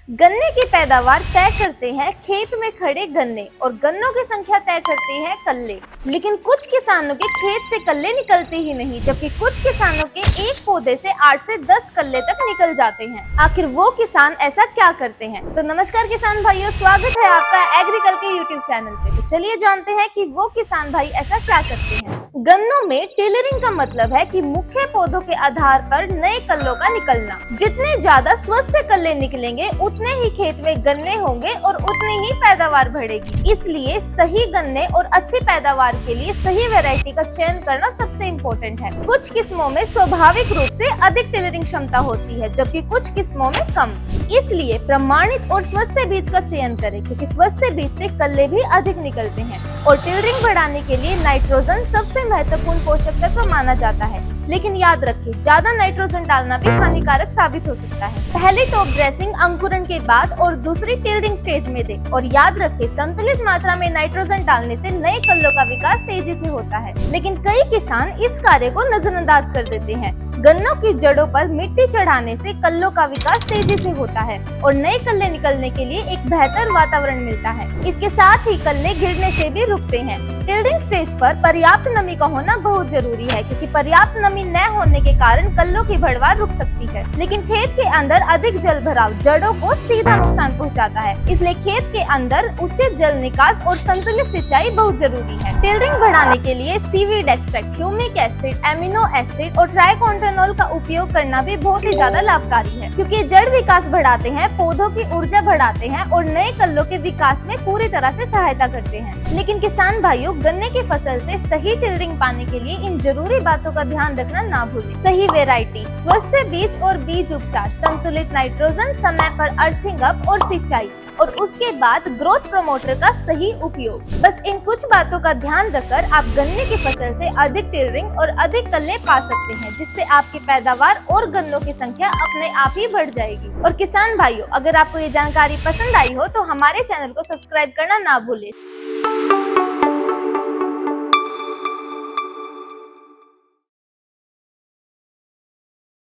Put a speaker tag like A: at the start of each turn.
A: गन्ने की पैदावार तय करते हैं खेत में खड़े गन्ने और गन्नों की संख्या तय करते हैं कल्ले। लेकिन कुछ किसानों के खेत से कल्ले निकलते ही नहीं, जबकि कुछ किसानों के एक पौधे से 8 से 10 कल्ले तक निकल जाते हैं। आखिर वो किसान ऐसा क्या करते हैं? तो नमस्कार किसान भाइयों, स्वागत है आपका एग्रीकल के यूट्यूब चैनल पे। तो चलिए जानते हैं कि वो किसान भाई ऐसा क्या करते हैं। गन्नों में टिलरिंग का मतलब है कि मुख्य पौधों के आधार पर नए कल्लों का निकलना। जितने ज्यादा स्वस्थ कल्ले निकलेंगे उतने ही खेत में गन्ने होंगे और उतनी ही पैदावार बढ़ेगी। इसलिए सही गन्ने और अच्छी पैदावार के लिए सही वैरायटी का चयन करना सबसे इम्पोर्टेंट है। कुछ किस्मों में स्वाभाविक रूप से अधिक टिलरिंग क्षमता होती है, जबकि कुछ किस्मों में कम। इसलिए प्रमाणित और स्वस्थ बीज का चयन करें, क्योंकि स्वस्थ बीज से कल्ले भी अधिक निकलते हैं। और टिलरिंग बढ़ाने के लिए नाइट्रोजन सबसे महत्वपूर्ण पोषक तत्व माना जाता है, लेकिन याद रखिए ज्यादा नाइट्रोजन डालना भी हानिकारक साबित हो सकता है। पहली टॉप ड्रेसिंग अंकुरण के बाद और दूसरी टिलरिंग स्टेज में दें। और याद रखिए संतुलित मात्रा में नाइट्रोजन डालने से नए कल्लों का विकास तेजी से होता है। लेकिन कई किसान इस कार्य को नजरअंदाज कर देते हैं। गन्नों की जड़ों पर मिट्टी चढ़ाने से कल्लों का विकास तेजी से होता है और नए कल्ले निकलने के लिए एक बेहतर वातावरण मिलता है। इसके साथ ही कल्ले गिरने से भी रुकते हैं। टिलरिंग स्टेज पर पर्याप्त नमी का होना बहुत जरूरी है, क्योंकि पर्याप्त नमी न होने के कारण कल्लों की बढ़वार रुक सकती है। लेकिन खेत के अंदर अधिक जल भराव जड़ों को सीधा नुकसान पहुंचाता है। इसलिए खेत के अंदर उचित जल निकास और संतुलित सिंचाई बहुत जरूरी है। टिलरिंग बढ़ाने के लिए seaweed extract, humic acid, amino acid और ट्राइकोंट्रेनॉल का उपयोग करना भी बहुत ही ज्यादा लाभकारी है, क्योंकि जड़ विकास बढ़ाते हैं, पौधों की ऊर्जा बढ़ाते हैं और नए कल्लों के विकास में पूरी तरह से सहायता करते हैं। लेकिन किसान भाइयों, गन्ने की फसल से सही टिलरिंग पाने के लिए इन जरूरी बातों का ध्यान रखना ना भूलें। सही वैरायटी, स्वस्थ बीज और बीज उपचार, संतुलित नाइट्रोजन, समय पर अर्थिंग अप और सिंचाई, और उसके बाद ग्रोथ प्रमोटर का सही उपयोग। बस इन कुछ बातों का ध्यान रखकर आप गन्ने की फसल से अधिक टिलरिंग और अधिक कल्ले पा सकते हैं, जिससे आपकी पैदावार और गन्नों की संख्या अपने आप ही बढ़ जाएगी। और किसान भाइयों, अगर आपको ये जानकारी पसंद आई हो तो हमारे चैनल को सब्सक्राइब करना ना भूलें।